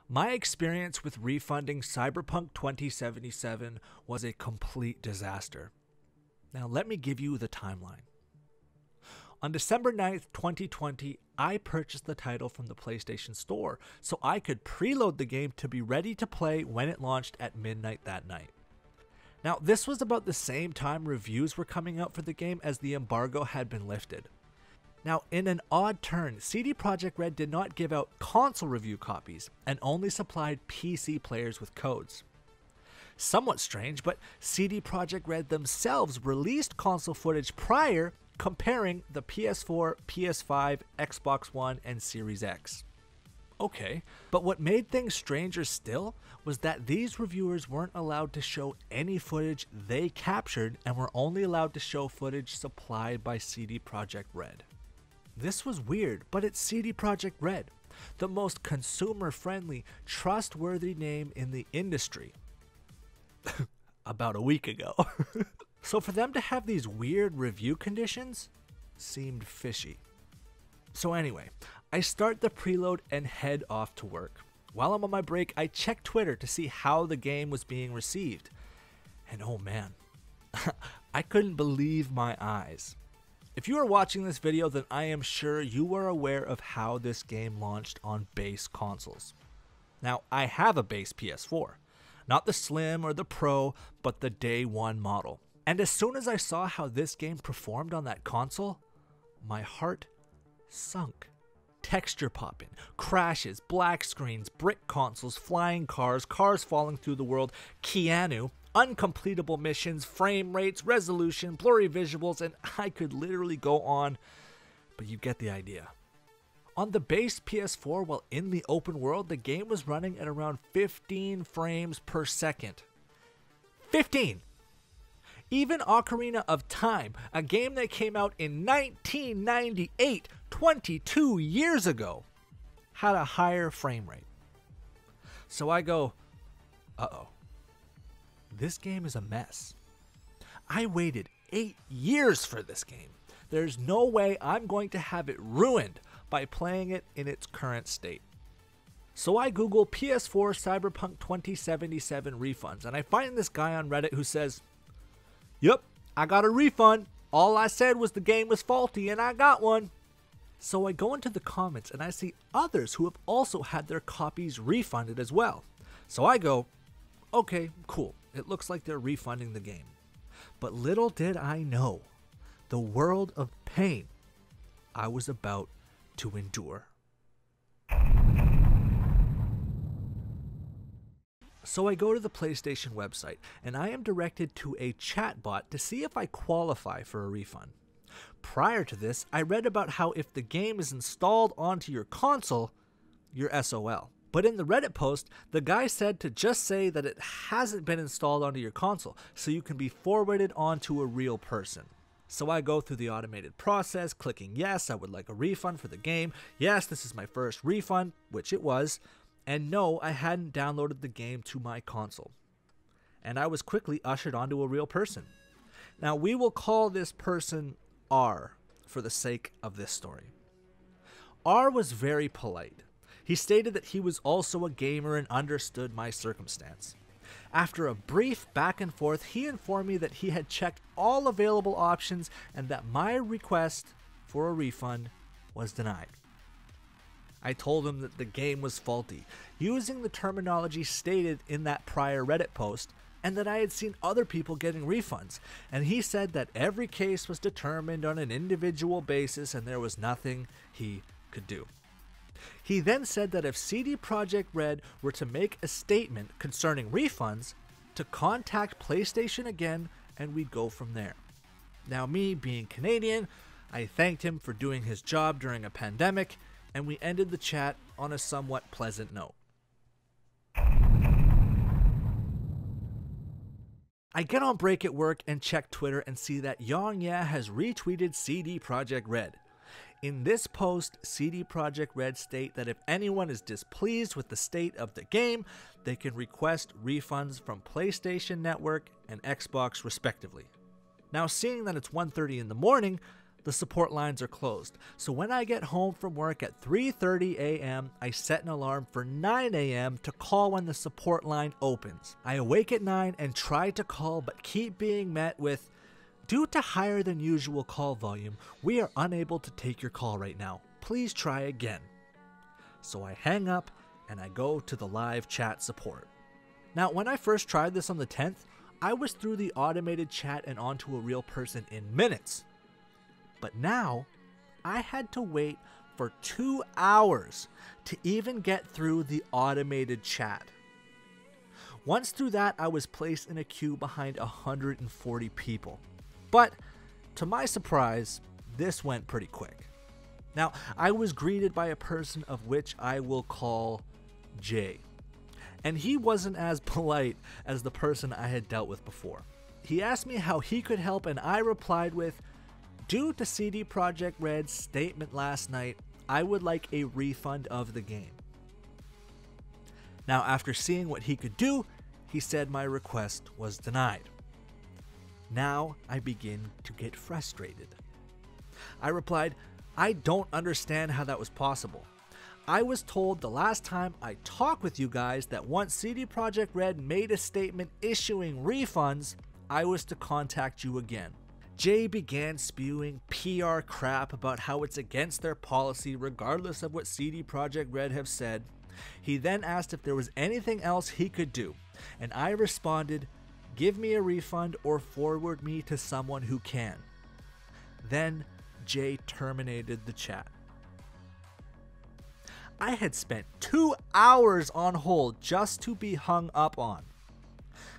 My experience with refunding Cyberpunk 2077 was a complete disaster. Now let me give you the timeline. On December 9th, 2020, I purchased the title from the PlayStation Store so I could preload the game to be ready to play when it launched at midnight that night. Now, this was about the same time reviews were coming out for the game as the embargo had been lifted. Now, in an odd turn, CD Projekt Red did not give out console review copies and only supplied PC players with codes. Somewhat strange, but CD Projekt Red themselves released console footage prior, comparing the PS4, PS5, Xbox One, and Series X. Okay, but what made things stranger still was that these reviewers weren't allowed to show any footage they captured and were only allowed to show footage supplied by CD Projekt Red. This was weird, but it's CD Projekt Red, the most consumer-friendly, trustworthy name in the industry. About a week ago. So for them to have these weird review conditions seemed fishy. So anyway, I start the preload and head off to work. While I'm on my break, I check Twitter to see how the game was being received. And oh man, I couldn't believe my eyes. If you are watching this video, then I am sure you are aware of how this game launched on base consoles. Now, I have a base PS4. Not the Slim or the Pro, but the day one model. And as soon as I saw how this game performed on that console, my heart sunk. Texture popping, crashes, black screens, brick consoles, flying cars, cars falling through the world, Keanu, uncompletable missions, frame rates, resolution, blurry visuals, and I could literally go on, but you get the idea. On the base PS4, while in the open world, the game was running at around 15 frames per second. 15! Even Ocarina of Time, a game that came out in 1998, 22 years ago, had a higher frame rate. So I go, uh-oh, this game is a mess. I waited 8 years for this game. There's no way I'm going to have it ruined by playing it in its current state. So I Google PS4 Cyberpunk 2077 refunds, and I find this guy on Reddit who says, "Yep, I got a refund. All I said was the game was faulty and I got one." So I go into the comments and I see others who have also had their copies refunded as well. So I go, okay, cool. It looks like they're refunding the game. But little did I know the world of pain I was about to endure. So I go to the PlayStation website and I am directed to a chatbot to see if I qualify for a refund. Prior to this, I read about how if the game is installed onto your console, you're SOL. But in the Reddit post, the guy said to just say that it hasn't been installed onto your console, so you can be forwarded onto a real person. So I go through the automated process, clicking yes, I would like a refund for the game. Yes, this is my first refund, which it was. And no, I hadn't downloaded the game to my console. And I was quickly ushered onto a real person. Now we will call this person R for the sake of this story. R was very polite. He stated that he was also a gamer and understood my circumstance. After a brief back and forth, he informed me that he had checked all available options and that my request for a refund was denied. I told him that the game was faulty, using the terminology stated in that prior Reddit post, and that I had seen other people getting refunds, and he said that every case was determined on an individual basis and there was nothing he could do. He then said that if CD Projekt Red were to make a statement concerning refunds, to contact PlayStation again and we'd go from there. Now me being Canadian, I thanked him for doing his job during a pandemic, and we ended the chat on a somewhat pleasant note. I get on break at work and check Twitter and see that Yongya has retweeted CD Projekt Red. In this post, CD Projekt Red state that if anyone is displeased with the state of the game, they can request refunds from PlayStation Network and Xbox respectively. Now, seeing that it's 1:30 in the morning, the support lines are closed. So when I get home from work at 3:30 a.m., I set an alarm for 9 a.m. to call when the support line opens. I awake at 9 and try to call, but keep being met with, "Due to higher than usual call volume, we are unable to take your call right now. Please try again." So I hang up and I go to the live chat support. Now, when I first tried this on the 10th, I was through the automated chat and onto a real person in minutes. But now, I had to wait for 2 hours to even get through the automated chat. Once through that, I was placed in a queue behind 140 people. But, to my surprise, this went pretty quick. Now, I was greeted by a person of which I will call Jay. And he wasn't as polite as the person I had dealt with before. He asked me how he could help, and I replied with, "Due to CD Projekt Red's statement last night, I would like a refund of the game." Now, after seeing what he could do, he said my request was denied. Now I begin to get frustrated. I replied, "I don't understand how that was possible. I was told the last time I talked with you guys that once CD Projekt Red made a statement issuing refunds, I was to contact you again." Jay began spewing PR crap about how it's against their policy regardless of what CD Projekt Red have said. He then asked if there was anything else he could do, and I responded, "Give me a refund or forward me to someone who can." Then Jay terminated the chat. I had spent 2 hours on hold just to be hung up on.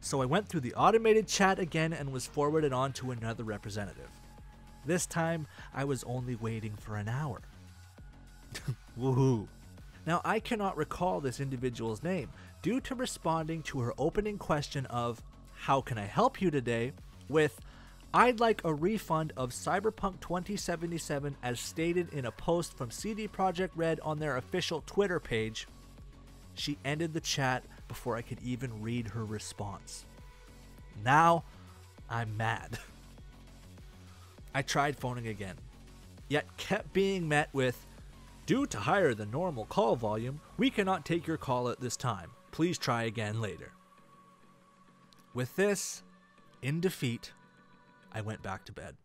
So I went through the automated chat again and was forwarded on to another representative. This time, I was only waiting for an hour. Woohoo. Now, I cannot recall this individual's name due to responding to her opening question of, "How can I help you today?" with, "I'd like a refund of Cyberpunk 2077 as stated in a post from CD Projekt Red on their official Twitter page." She ended the chat before I could even read her response. Now, I'm mad. I tried phoning again, yet kept being met with, "Due to higher than normal call volume, we cannot take your call at this time. Please try again later." With this, in defeat, I went back to bed.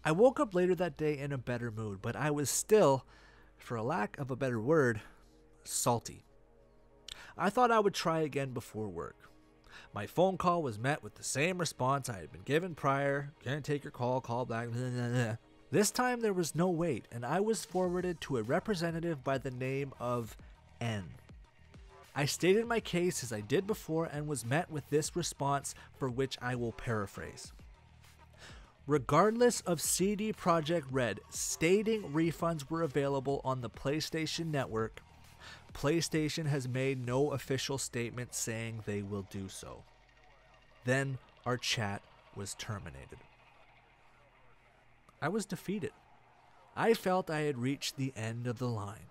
I woke up later that day in a better mood, but I was still, for a lack of a better word, salty. I thought I would try again before work. My phone call was met with the same response I had been given prior. "Can't take your call, call back." Blah, blah, blah. This time there was no wait, and I was forwarded to a representative by the name of N. I stated my case as I did before and was met with this response, for which I will paraphrase. "Regardless of CD Projekt Red stating refunds were available on the PlayStation Network, PlayStation has made no official statement saying they will do so." Then our chat was terminated. I was defeated. I felt I had reached the end of the line.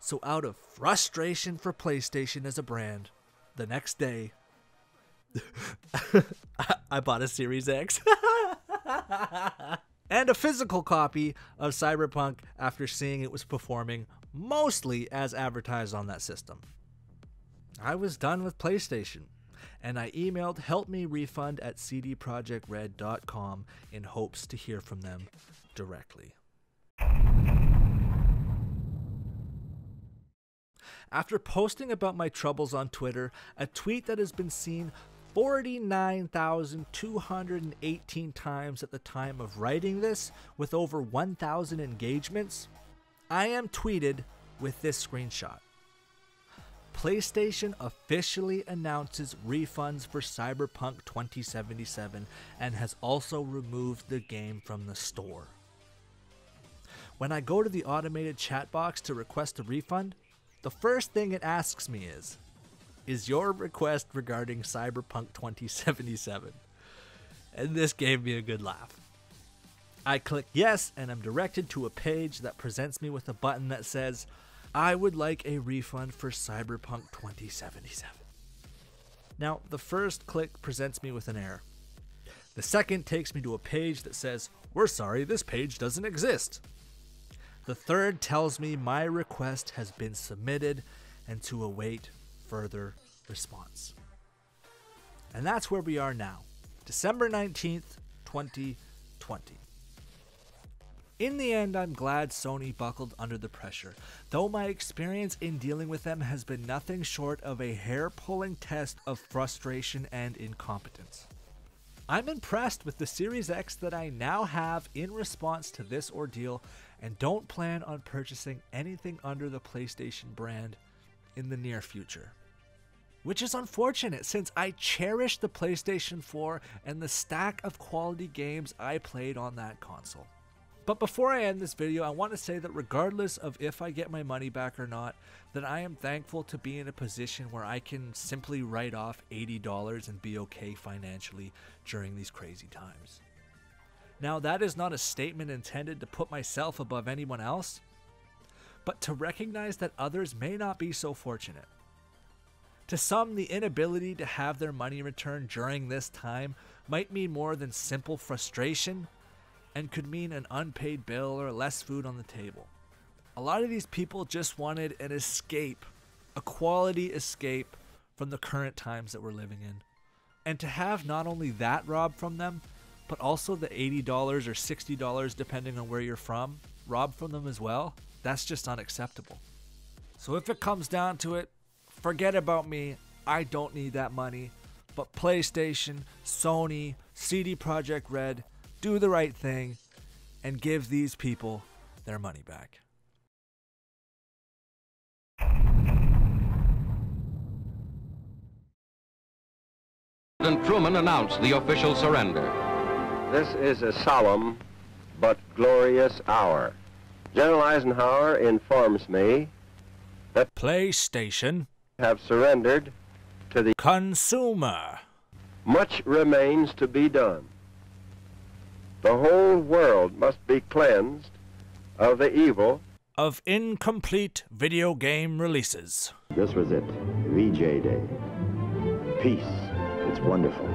So out of frustration for PlayStation as a brand, the next day, I bought a Series X and a physical copy of Cyberpunk after seeing it was performing mostly as advertised on that system. I was done with PlayStation, and I emailed helpmerefund@cdprojectred.com in hopes to hear from them directly. After posting about my troubles on Twitter, a tweet that has been seen 49,218 times at the time of writing this, with over 1,000 engagements, I am tweeted with this screenshot. PlayStation officially announces refunds for Cyberpunk 2077 and has also removed the game from the store. When I go to the automated chat box to request a refund, the first thing it asks me is your request regarding Cyberpunk 2077? And this gave me a good laugh. I click yes, and I'm directed to a page that presents me with a button that says, "I would like a refund for Cyberpunk 2077." Now, the first click presents me with an error. The second takes me to a page that says, "We're sorry, this page doesn't exist." The third tells me my request has been submitted and to await further response. And that's where we are now, December 19th, 2020. In the end, I'm glad Sony buckled under the pressure, though my experience in dealing with them has been nothing short of a hair-pulling test of frustration and incompetence. I'm impressed with the Series X that I now have in response to this ordeal and don't plan on purchasing anything under the PlayStation brand in the near future. Which is unfortunate since I cherish the PlayStation 4 and the stack of quality games I played on that console. But before I end this video, I want to say that regardless of if I get my money back or not, that I am thankful to be in a position where I can simply write off $80 and be okay financially during these crazy times. Now, that is not a statement intended to put myself above anyone else, but to recognize that others may not be so fortunate. To some, the inability to have their money returned during this time might mean more than simple frustration and could mean an unpaid bill or less food on the table. A lot of these people just wanted an escape, a quality escape from the current times that we're living in. And to have not only that robbed from them, but also the $80 or $60, depending on where you're from, robbed from them as well, that's just unacceptable. So if it comes down to it, forget about me, I don't need that money, but PlayStation, Sony, CD Projekt Red, do the right thing and give these people their money back. President Truman announced the official surrender. This is a solemn but glorious hour. General Eisenhower informs me that PlayStation have surrendered to the consumer. Much remains to be done. The whole world must be cleansed of the evil of incomplete video game releases. This was it, VJ Day. Peace. It's wonderful.